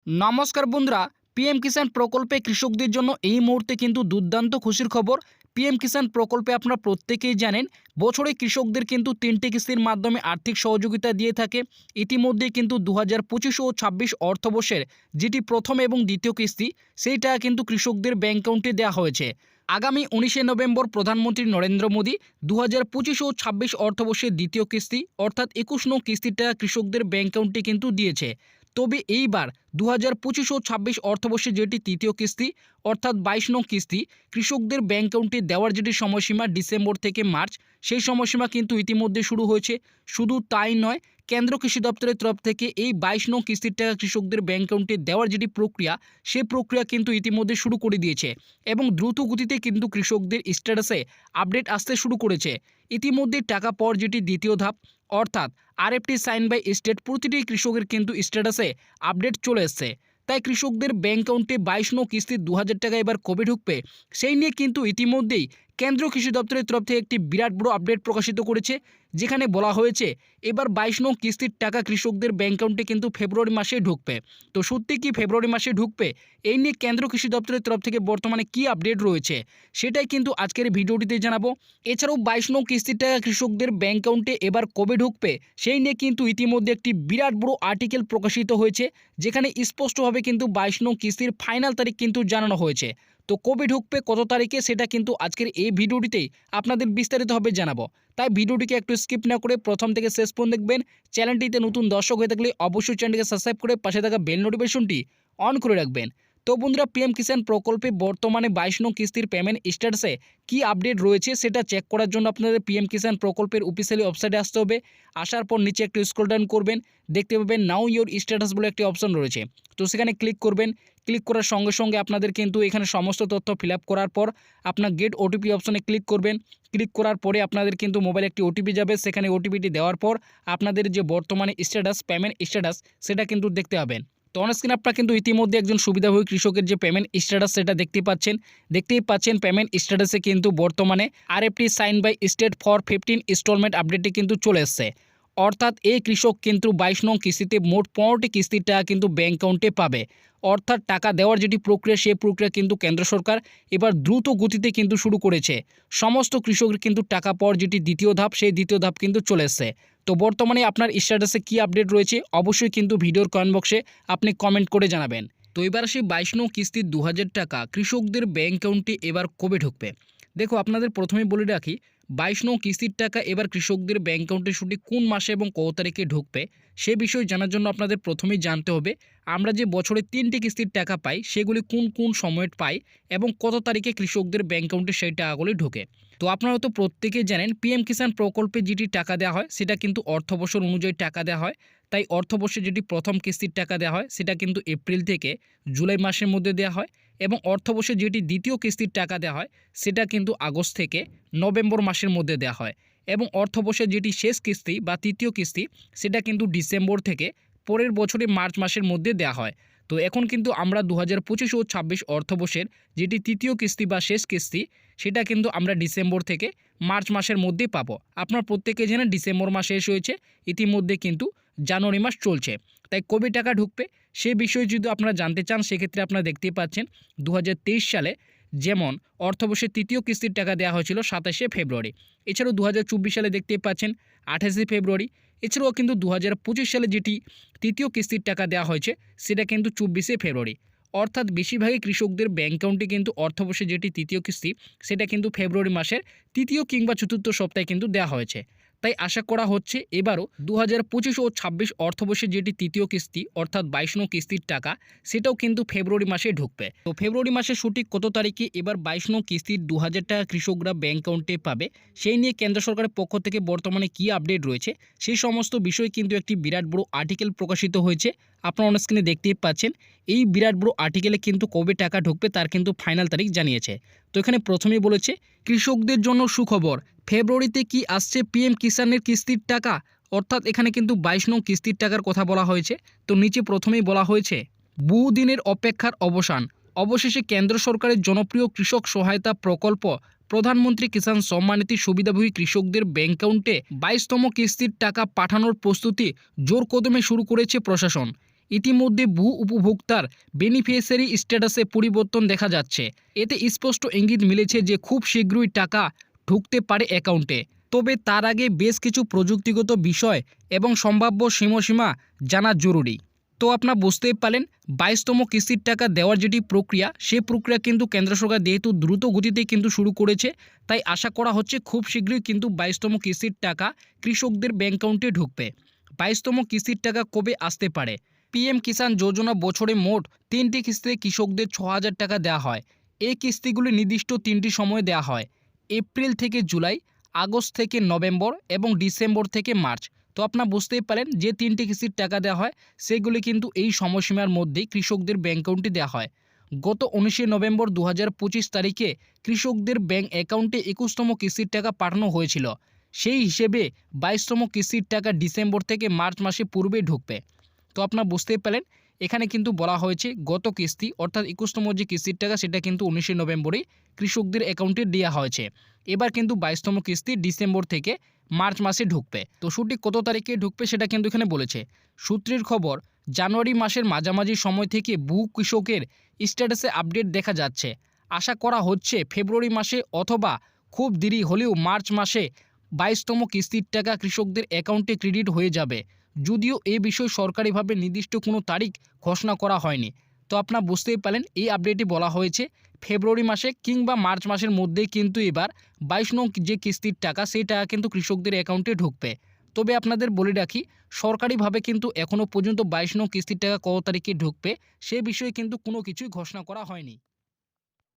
নমস্কার বন্ধুরা, পিএম কিষাণ প্রকল্পে কৃষকদের জন্য এই মুহূর্তে কিন্তু দুর্দান্ত খুশির খবর। পিএম কিষাণ প্রকল্পে আপনারা প্রত্যেকেই জানেন বছরে কৃষকদের কিন্তু 3টে কিস্তির মাধ্যমে আর্থিক সহযোগিতা দিয়ে থাকে। ইতিমধ্যে কিন্তু 2025 ও 26 অর্থবর্ষের যেটি প্রথম এবং দ্বিতীয় কিস্তি সেইটা কিন্তু কৃষকদের ব্যাংক অ্যাকাউন্টে দেওয়া হয়েছে। আগামী 19শে নভেম্বর প্রধানমন্ত্রী নরেন্দ্র মোদী 2025 ও 26 অর্থবর্ষের দ্বিতীয় কিস্তি অর্থাৎ 21 নং কিস্তিটা কৃষকদের ব্যাংক অ্যাকাউন্টে কিন্তু দিয়েছে। তবে এইবার 2025 ও 26 অর্থবর্ষে যেটি তৃতীয় কিস্তি অর্থাৎ 22 নং কিস্তি কৃষকদের ব্যাংক অ্যাকাউন্টে দেওয়ার যেটি সময়সীমা ডিসেম্বর থেকে মার্চ, সেই সময়সীমা কিন্তু ইতিমধ্যে শুরু হয়েছে। শুধু তাই নয়, কেন্দ্র কৃষি দপ্তরের তরফ থেকে এই 22 নং কিস্তির টাকা কৃষকদের ব্যাংক অ্যাকাউন্টে দেওয়ার যেটি প্রক্রিয়া, সেই প্রক্রিয়া কিন্তু ইতিমধ্যে শুরু করে দিয়েছে এবং দ্রুত গতিতে কিন্তু কৃষকদের স্ট্যাটাসে আপডেট আসতে শুরু করেছে। ইতিমধ্যে টাকা পাওয়ার যেটি দ্বিতীয় ধাপ অর্থাৎ আরএফটি সাইন বাই স্টেট প্রতিটি কৃষকের কিন্তু স্ট্যাটাসে আপডেট চলে এসছে। তাই কৃষকদের ব্যাংক অ্যাকাউন্টে 22 নং কিস্তির 2000 টাকা এবার কবে ঢুকবে সেই নিয়ে কিন্তু ইতিমধ্যেই কেন্দ্র কৃষি দপ্তরের তরফ থেকে একটি বিরাট বড় আপডেট প্রকাশিত করেছে, যেখানে বলা হয়েছে এবার 22 নং কিস্তির টাকা কৃষকদের ব্যাংক অ্যাকাউন্টে কিন্তু ফেব্রুয়ারি মাসে ঢুকবে। তো সত্যি কি ফেব্রুয়ারি মাসে ঢুকবে? এই নিয়ে কেন্দ্র কৃষি দপ্তরের তরফ থেকে বর্তমানে কি আপডেট রয়েছে সেটাই কিন্তু আজকের ভিডিওটিতে জানাবো। এছাড়াও 22 নং কিস্তির টাকা কৃষকদের ব্যাংক অ্যাকাউন্টে এবার কবে ঢুকবে সেই নিয়ে কিন্তু ইতিমধ্যে একটি বিরাট বড় আর্টিকেল প্রকাশিত হয়েছে, যেখানে স্পষ্টভাবে কিন্তু 22 নং কিস্তির ফাইনাল তারিখ কিন্তু জানানো হয়েছে। তো কবে ঢুকবে, কত তারিখে, সেটা কিন্তু আজকের এই ভিডিওটিতেই আপনাদের বিস্তারিতভাবে জানাবো। তাই ভিডিওটিকে একটু স্কিপ না করে প্রথম থেকে শেষ পর্যন্ত দেখবেন। চ্যানেলটিতে নতুন দর্শক হয়ে থাকলে অবশ্যই চ্যানেলটিকে সাবস্ক্রাইব করে পাশে থাকা বেল নোটিফিকেশনটি অন করে রাখবেন। তো বন্ধুরা, পিএম কিষাণ প্রকল্পে বর্তমানে 22 নং কিস্তির পেমেন্ট স্ট্যাটাসে কি আপডেট রয়েছে সেটা চেক করার জন্য আপনাদের পিএম কিষাণ প্রকল্পের অফিসিয়ালি ওয়েবসাইটে আসতে হবে। আসার পর নিচে একটু স্ক্রল ডাউন করবেন, দেখতে পাবেন নাও ইওর স্ট্যাটাস বলে একটি অপশন রয়েছে। তো সেখানে ক্লিক করবেন। ক্লিক করার সঙ্গে সঙ্গে আপনাদের কিন্তু এখানে সমস্ত তথ্য ফিল আপ করার পর আপনার গেট ওটিপি অপশনে ক্লিক করবেন। ক্লিক করার পরে আপনাদের কিন্তু মোবাইলে একটি ওটিপি যাবে, সেখানে ওটিপিটি দেওয়ার পর আপনাদের যে বর্তমানে স্ট্যাটাস, পেমেন্ট স্ট্যাটাস, সেটা কিন্তু দেখতে পাবেন। তো অন স্ক্রিন আপনারা কিন্তু ইতিমধ্যে একজন সুবিধাভোগী কৃষকের যে পেমেন্ট স্ট্যাটাস সেটা দেখতেই পাচ্ছেন পেমেন্ট স্ট্যাটাসে কিন্তু বর্তমানে RFT sign by state for 15 installment আপডেটটি কিন্তু চলে এসছে। অর্থাৎ এই কৃষক কিন্তু 22 নং কিস্তিতে মোট 15টি কিস্তির টাকা কিন্তু ব্যাংক অ্যাকাউন্টে পাবে। অর্থাৎ টাকা দেওয়ার যেটি প্রক্রিয়া, সেই প্রক্রিয়া কিন্তু কেন্দ্র সরকার এবার দ্রুত গতিতে কিন্তু শুরু করেছে। সমস্ত কৃষকের কিন্তু টাকা পাওয়ার যেটি দ্বিতীয় ধাপ, সেই দ্বিতীয় ধাপ কিন্তু চলে এসছে। তো বর্তমানে আপনার স্ট্যাটাসে কি আপডেট রয়েছে অবশ্যই কিন্তু ভিডিওর কমেন্ট বক্সে আপনি কমেন্ট করে জানাবেন। তো এবার সেই 22 নং কিস্তির 2000 টাকা কৃষকদের ব্যাংক অ্যাকাউন্টে এবার কবে ঢুকবে? দেখো, আপনাদের প্রথমেই বলে রাখি 22 নং কিস্তির টাকা এবার কৃষকদের ব্যাংক অ্যাকাউন্টে সঠিক কোন মাসে এবং কত তারিখে ঢুকবে সে বিষয়ে জানার জন্য আপনাদের প্রথমেই জানতে হবে আমরা যে বছরে 3টে কিস্তির টাকা পাই সেগুলি কোন কোন সময়ে পাই এবং কত তারিখে কৃষকদের ব্যাংক অ্যাকাউন্টে সেই টাকাগুলি ঢোকে। তো আপনারা তো প্রত্যেকেই জানেন পিএম কিষাণ প্রকল্পে যেটি টাকা দেওয়া হয় সেটা কিন্তু অর্থবর্ষ অনুযায়ী টাকা দেওয়া হয়। তাই অর্থবর্ষে যেটি প্রথম কিস্তির টাকা দেওয়া হয় সেটা কিন্তু এপ্রিল থেকে জুলাই মাসের মধ্যে দেওয়া হয় এবং অর্থবর্ষে যেটি দ্বিতীয় কিস্তির টাকা দেওয়া হয় সেটা কিন্তু আগস্ট থেকে নভেম্বর মাসের মধ্যে দেওয়া হয় এবং অর্থবর্ষে যেটি শেষ কিস্তি বা তৃতীয় কিস্তি সেটা কিন্তু ডিসেম্বর থেকে পরের বছরে মার্চ মাসের মধ্যে দেওয়া হয়। তো এখন কিন্তু আমরা 2025 ও 26 অর্থবর্ষের যেটি তৃতীয় কিস্তি বা শেষ কিস্তি সেটা কিন্তু আমরা ডিসেম্বর থেকে মার্চ মাসের মধ্যেই পাবো। আপনার প্রত্যেকে জানেন ডিসেম্বর মাস শেষ হয়েছে, ইতিমধ্যে কিন্তু জানুয়ারি মাস চলছে। তাই কবে টাকা ঢুকবে সে বিষয়ে যদি আপনারা জানতে চান সেক্ষেত্রে আপনারা দেখতেই পাচ্ছেন 2023 সালে যেমন অর্থবর্ষের তৃতীয় কিস্তির টাকা দেওয়া হয়েছিল 27শে ফেব্রুয়ারি। এছাড়াও 2024 সালে দেখতেই পাচ্ছেন 28শে ফেব্রুয়ারি। এছাড়াও কিন্তু 2025 সালে যেটি তৃতীয় কিস্তির টাকা দেওয়া হয়েছে সেটা কিন্তু 24শে ফেব্রুয়ারি। অর্থাৎ বেশিরভাগই কৃষকদের ব্যাংক অ্যাকাউন্টে কিন্তু অর্থবর্ষে যেটি তৃতীয় কিস্তি সেটা কিন্তু ফেব্রুয়ারি মাসের তৃতীয় কিংবা চতুর্থ সপ্তাহে কিন্তু দেওয়া হয়েছে। তাই আশা করা হচ্ছে এবারও 2025 ও 26 অর্থবর্ষে যেটি তৃতীয় কিস্তি অর্থাৎ 22 নং কিস্তির টাকা সেটাও কিন্তু ফেব্রুয়ারি মাসে ঢুকবে। তো ফেব্রুয়ারি মাসে সঠিক কত তারিখে এবার 22 নং কিস্তির 2000 টাকা কৃষকরা ব্যাংক অ্যাকাউন্টে পাবে সেই নিয়ে কেন্দ্র সরকারের পক্ষ থেকে বর্তমানে কি আপডেট রয়েছে সেই সমস্ত বিষয় কিন্তু একটি বিরাট বড় আর্টিকেল প্রকাশিত হয়েছে। আপনারা অন স্ক্রিনে দেখতেই পাচ্ছেন এই বিরাট বড় আর্টিকেলে কিন্তু কবে টাকা ঢুকবে তার কিন্তু ফাইনাল তারিখ জানিয়েছে। তো এখানে প্রথমেই বলেছে কৃষকদের জন্য সুখবর, ফেব্রুয়ারিতে কি আসছে পিএম কিষাণের কিস্তির টাকা। অর্থাৎ এখানে কিন্তু 22 নং কিস্তির টাকার কথা বলা হয়েছে। তো নিচে প্রথমেই বলা হয়েছে বহুদিনের অপেক্ষার অবসান, অবশেষে কেন্দ্র সরকারের জনপ্রিয় কৃষক সহায়তা প্রকল্প প্রধানমন্ত্রী কিষাণ সম্মান নিধির সুবিধাভোগী কৃষকদের ব্যাংক অ্যাকাউন্টে 22তম কিস্তির টাকা পাঠানোর প্রস্তুতি জোর কদমে শুরু করেছে প্রশাসন। ইতিমধ্যে বহু উপভোক্তার বেনিফিশিয়ারি স্ট্যাটাসে পরিবর্তন দেখা যাচ্ছে। এতে স্পষ্ট ইঙ্গিত মিলেছে যে খুব শীঘ্রই টাকা ঢুকতে পারে অ্যাকাউন্টে। তবে তার আগে বেশ কিছু প্রযুক্তিগত বিষয় এবং সম্ভাব্য সময়সীমা জানা জরুরি। তো আপনারা বুঝতেই পারলেন 22তম কিস্তির টাকা দেওয়ার যেটি প্রক্রিয়া, সেই প্রক্রিয়া কিন্তু কেন্দ্র সরকার যেহেতু দ্রুত গতিতে কিন্তু শুরু করেছে, তাই আশা করা হচ্ছে খুব শীঘ্রই কিন্তু 22তম কিস্তির টাকা কৃষকদের ব্যাংক অ্যাকাউন্টে ঢুকবে। 22তম কিস্তির টাকা কবে আসতে পারে? পিএম কিষাণ যোজনা বছরে মোট 3টি কিস্তিতে কৃষকদের 6,000 টাকা দেওয়া হয়। এই কিস্তিগুলি নির্দিষ্ট 3টি সময়ে দেওয়া হয়: এপ্রিল থেকে জুলাই, আগস্ট থেকে নভেম্বর এবং ডিসেম্বর থেকে মার্চ। তো আপনারা বুঝতেই পারেন যে 3টি কিস্তির টাকা দেওয়া হয় সেগুলি কিন্তু এই সময়সীমার মধ্যেই কৃষকদের ব্যাংক অ্যাকাউন্টে দেওয়া হয়। গত 19শে নভেম্বর 2025 তারিখে কৃষকদের ব্যাংক অ্যাকাউন্টে 21তম কিস্তির টাকা পাঠানো হয়েছিল। সেই হিসেবে 22তম কিস্তির টাকা ডিসেম্বর থেকে মার্চ মাসে পূর্বে ঢুকবে। তো আপনারা বুঝতেই পেলেন এখানে কিন্তু বলা হয়েছে গত কিস্তি অর্থাৎ 21তম যে কিস্তির টাকা সেটা কিন্তু 19শে নভেম্বরেই কৃষকদের অ্যাকাউন্টে দেওয়া হয়েছে। এবার কিন্তু 22তম কিস্তি ডিসেম্বর থেকে মার্চ মাসে ঢুকবে। তো সঠিক কত তারিখে ঢুকবে সেটা কিন্তু এখানে বলেছে। সূত্রের খবর, জানুয়ারি মাসের মাঝামাঝি সময় থেকে বহু কৃষকের স্ট্যাটাসে আপডেট দেখা যাচ্ছে। আশা করা হচ্ছে ফেব্রুয়ারি মাসে অথবা খুব দেরি হলেও মার্চ মাসে 22তম কিস্তির টাকা কৃষকদের অ্যাকাউন্টে ক্রেডিট হয়ে যাবে। যদিও এ বিষয়ে সরকারিভাবে নির্দিষ্ট কোনো তারিখ ঘোষণা করা হয়নি। তো আপনারা বুঝতেই পারলেন এই আপডেটে বলা হয়েছে ফেব্রুয়ারি মাসে কিংবা মার্চ মাসের মধ্যেই কিন্তু এবার 22 নং যে কিস্তির টাকা সেই টাকা কিন্তু কৃষকদের অ্যাকাউন্টে ঢুকবে। তবে আপনাদের বলে রাখি সরকারিভাবে কিন্তু এখনও পর্যন্ত 22 নং কিস্তির টাকা কত তারিখে ঢুকবে সে বিষয়ে কিন্তু কোনো কিছুই ঘোষণা করা হয়নি।